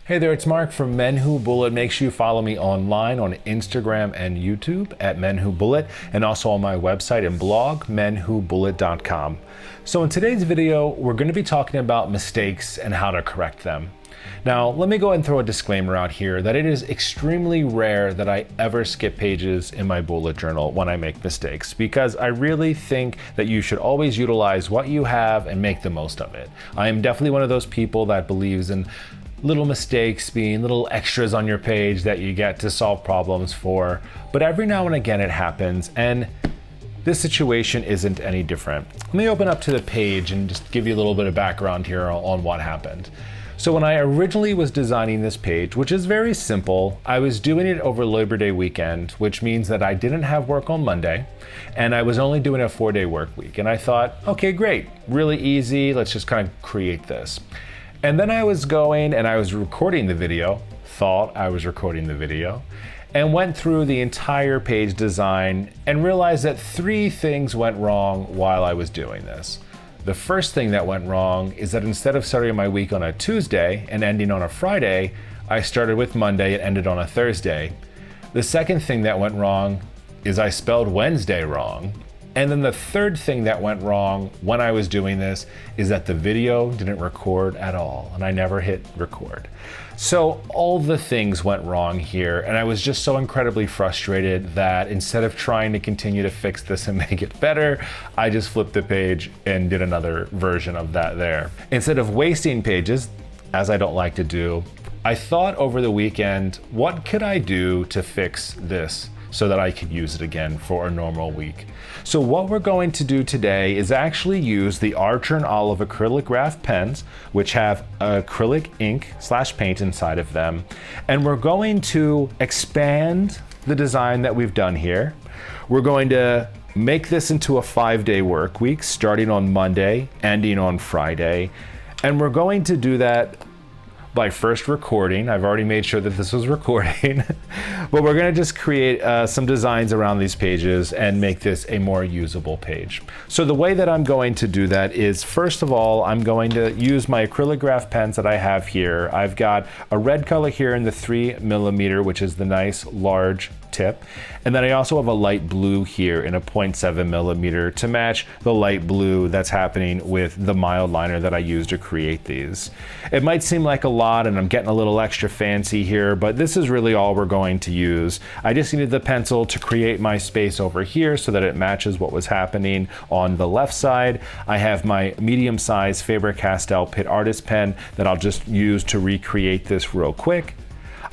Hey there, it's Mark from Men Who Bullet. Make sure you follow me online on Instagram and YouTube at Men Who Bullet, and also on my website and blog, menwhobullet.com. So in today's video, we're going to be talking about mistakes and how to correct them. Now, let me go ahead and throw a disclaimer out here that it is extremely rare that I ever skip pages in my bullet journal when I make mistakes, because I really think that you should always utilize what you have and make the most of it. I am definitely one of those people that believes in little mistakes being little extras on your page that you get to solve problems for, but every now and again it happens, and this situation isn't any different. Let me open up to the page and just give you a little bit of background here on what happened. So when I originally was designing this page, which is very simple, I was doing it over Labor Day weekend, which means that I didn't have work on Monday, and I was only doing a 4-day work week. And I thought, okay, great, really easy, let's just kind of create this. And then I was going and I was recording the video, and went through the entire page design and realized that 3 things went wrong while I was doing this. The first thing that went wrong is that instead of starting my week on a Tuesday and ending on a Friday, I started with Monday and ended on a Thursday. The second thing that went wrong is I spelled Wednesday wrong. And then the third thing that went wrong when I was doing this is that the video didn't record at all, and I never hit record. So all the things went wrong here, and I was just so incredibly frustrated that instead of trying to continue to fix this and make it better, I just flipped the page and did another version of that there. Instead of wasting pages, as I don't like to do, I thought over the weekend, what could I do to fix this so that I could use it again for a normal week? So what we're going to do today is actually use the Archer and Olive Acrylograph pens, which have acrylic ink / paint inside of them. And we're going to expand the design that we've done here. We're going to make this into a 5-day work week, starting on Monday, ending on Friday. And we're going to do that by first recording. I've already made sure that this was recording, but we're gonna just create some designs around these pages and make this a more usable page. So the way that I'm going to do that is, first of all, I'm going to use my acrylograph pens that I have here. I've got a red color here in the 3mm, which is the nice large tip. And then I also have a light blue here in a 0.7mm to match the light blue that's happening with the mild liner that I use to create these. It might seem like a lot and I'm getting a little extra fancy here, but this is really all we're going to use. I just needed the pencil to create my space over here so that it matches what was happening on the left side. I have my medium-sized Faber-Castell Pitt Artist pen that I'll just use to recreate this real quick.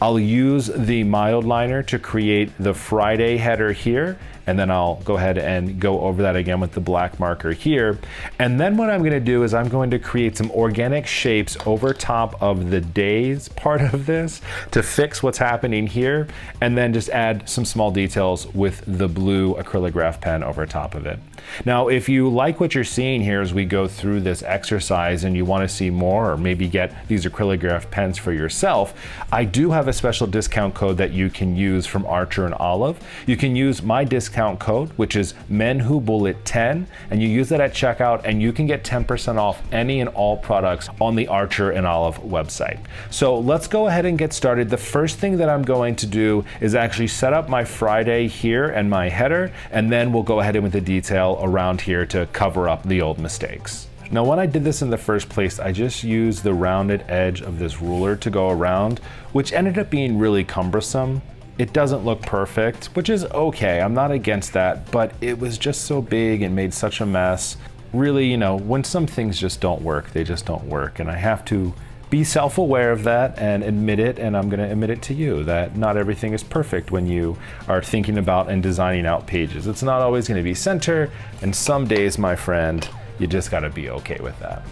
I'll use the mild liner to create the Friday header here, and then I'll go ahead and go over that again with the black marker here. And then what I'm gonna do is I'm going to create some organic shapes over top of the days part of this to fix what's happening here, and then just add some small details with the blue acrylograph pen over top of it. Now, if you like what you're seeing here as we go through this exercise and you wanna see more, or maybe get these acrylograph pens for yourself, I do have a special discount code that you can use from Archer and Olive. You can use my discount code, which is menwhobullet10, and you use that at checkout and you can get 10% off any and all products on the Archer and Olive website. So let's go ahead and get started. The first thing that I'm going to do is actually set up my Friday here and my header, and then we'll go ahead in with the detail around here to cover up the old mistakes. Now, when I did this in the first place, I just used the rounded edge of this ruler to go around, which ended up being really cumbersome. It doesn't look perfect, which is okay, I'm not against that, but it was just so big and made such a mess. Really, you know, when some things just don't work, they just don't work, and I have to be self-aware of that and admit it, and I'm gonna admit it to you, that not everything is perfect when you are thinking about and designing out pages. It's not always gonna be center, and some days, my friend, you just gotta be okay with that.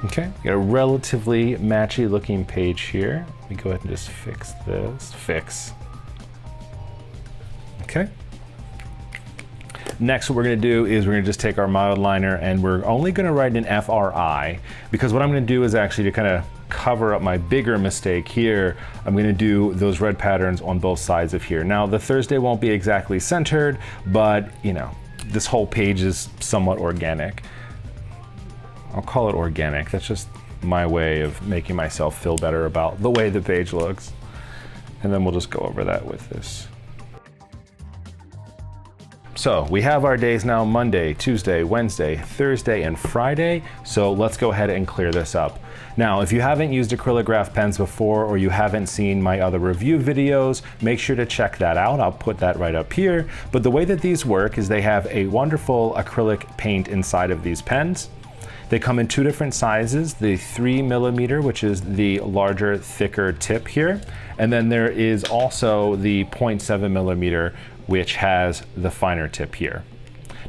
Okay, got a relatively matchy looking page here. Let me go ahead and just fix this. Okay. Next, what we're gonna do is we're gonna just take our mild liner and we're only gonna write an FRI, because what I'm gonna do is actually to kind of cover up my bigger mistake here, I'm gonna do those red patterns on both sides of here. Now, the Thursday won't be exactly centered, but you know, this whole page is somewhat organic. I'll call it organic. That's just my way of making myself feel better about the way the page looks. And then we'll just go over that with this. So we have our days now: Monday, Tuesday, Wednesday, Thursday, and Friday. So let's go ahead and clear this up. Now, if you haven't used acrylograph pens before, or you haven't seen my other review videos, make sure to check that out. I'll put that right up here. But the way that these work is they have a wonderful acrylic paint inside of these pens. They come in two different sizes, the 3mm, which is the larger, thicker tip here. And then there is also the 0.7mm, which has the finer tip here.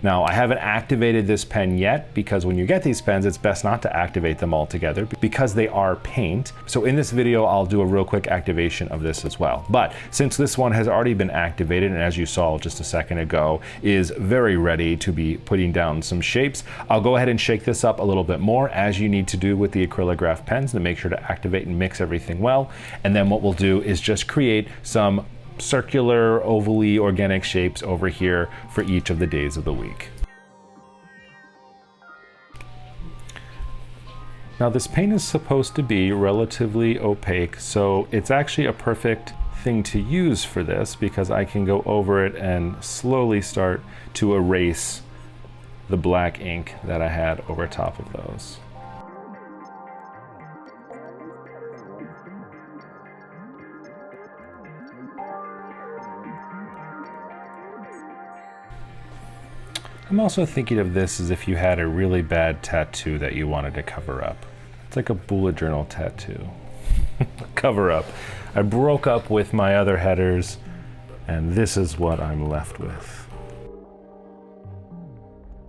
Now, I haven't activated this pen yet because when you get these pens, it's best not to activate them all together because they are paint. So in this video, I'll do a real quick activation of this as well. But since this one has already been activated, and as you saw just a second ago, is very ready to be putting down some shapes, I'll go ahead and shake this up a little bit more, as you need to do with the acrylograph pens, to make sure to activate and mix everything well. And then what we'll do is just create some circular, ovally organic shapes over here for each of the days of the week. Now, this paint is supposed to be relatively opaque, so it's actually a perfect thing to use for this because I can go over it and slowly start to erase the black ink that I had over top of those. I'm also thinking of this as if you had a really bad tattoo that you wanted to cover up. It's like a bullet journal tattoo. Cover up. I broke up with my other headers, and this is what I'm left with.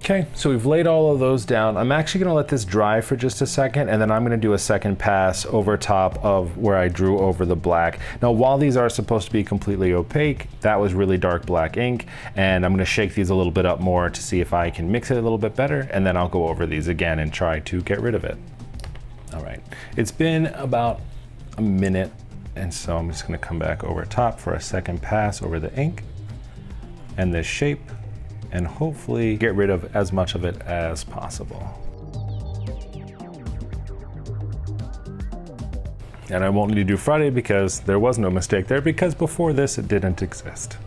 Okay, so we've laid all of those down. I'm actually gonna let this dry for just a second, and then I'm gonna do a second pass over top of where I drew over the black. Now, while these are supposed to be completely opaque, that was really dark black ink, and I'm gonna shake these a little bit up more to see if I can mix it a little bit better, and then I'll go over these again and try to get rid of it. All right, it's been about a minute, and so I'm just gonna come back over top for a second pass over the ink and this shape, and hopefully get rid of as much of it as possible. And I won't need to do Friday because there was no mistake there, because before this it didn't exist.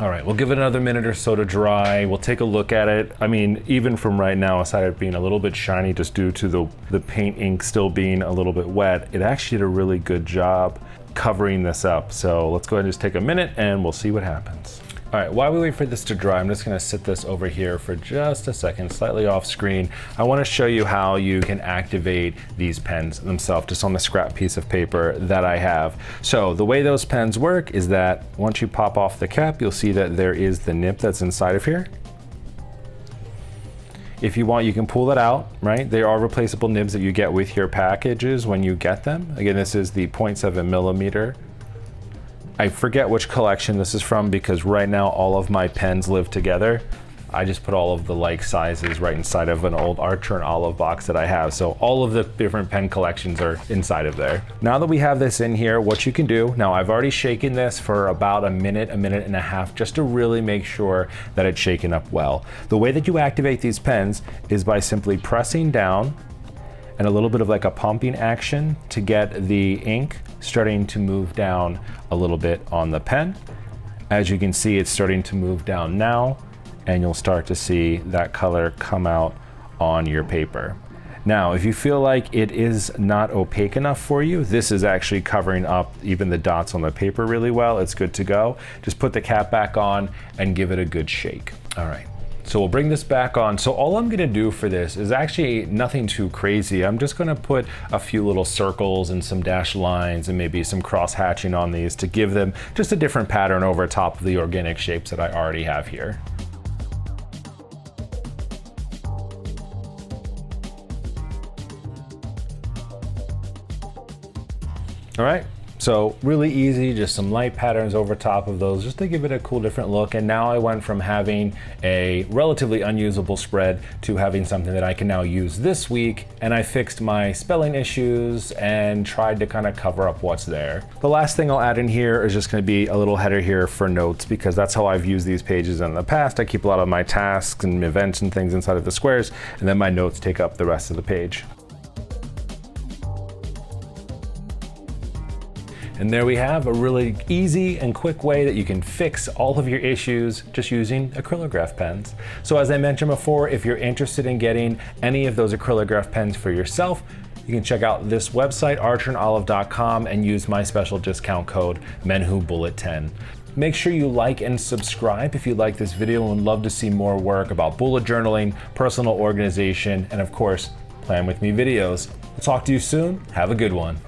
All right, we'll give it another minute or so to dry. We'll take a look at it. I mean, even from right now, aside of being a little bit shiny just due to the paint ink still being a little bit wet, it actually did a really good job covering this up. So let's go ahead and just take a minute and we'll see what happens. All right, while we wait for this to dry, I'm just gonna sit this over here for just a second, slightly off screen. I wanna show you how you can activate these pens themselves, just on the scrap piece of paper that I have. So the way those pens work is that once you pop off the cap, you'll see that there is the nib that's inside of here. If you want, you can pull it out, right? There are replaceable nibs that you get with your packages when you get them. Again, this is the 0.7mm. I forget which collection this is from because right now all of my pens live together. I just put all of the like sizes right inside of an old Archer and Olive box that I have. So all of the different pen collections are inside of there. Now that we have this in here, what you can do, now I've already shaken this for about a minute and a half, just to really make sure that it's shaken up well. The way that you activate these pens is by simply pressing down and a little bit of like a pumping action to get the ink starting to move down a little bit on the pen. As you can see, it's starting to move down now, and you'll start to see that color come out on your paper. Now, if you feel like it is not opaque enough for you, this is actually covering up even the dots on the paper really well. It's good to go. Just put the cap back on and give it a good shake. All right. So we'll bring this back on. So all I'm gonna do for this is actually nothing too crazy. I'm just gonna put a few little circles and some dashed lines and maybe some cross hatching on these to give them just a different pattern over top of the organic shapes that I already have here. All right, So really easy, just some light patterns over top of those just to give it a cool different look. And now I went from having a relatively unusable spread to having something that I can now use this week. And I fixed my spelling issues and tried to kind of cover up what's there. The last thing I'll add in here is just going to be a little header here for notes, because that's how I've used these pages in the past. I keep a lot of my tasks and events and things inside of the squares, and then my notes take up the rest of the page. And there we have a really easy and quick way that you can fix all of your issues just using acrylograph pens. So as I mentioned before, if you're interested in getting any of those acrylograph pens for yourself, you can check out this website, archerandolive.com, and use my special discount code MENWHOBullet10. Make sure you like and subscribe if you like this video and would love to see more work about bullet journaling, personal organization, and of course, plan with me videos. We'll talk to you soon. Have a good one.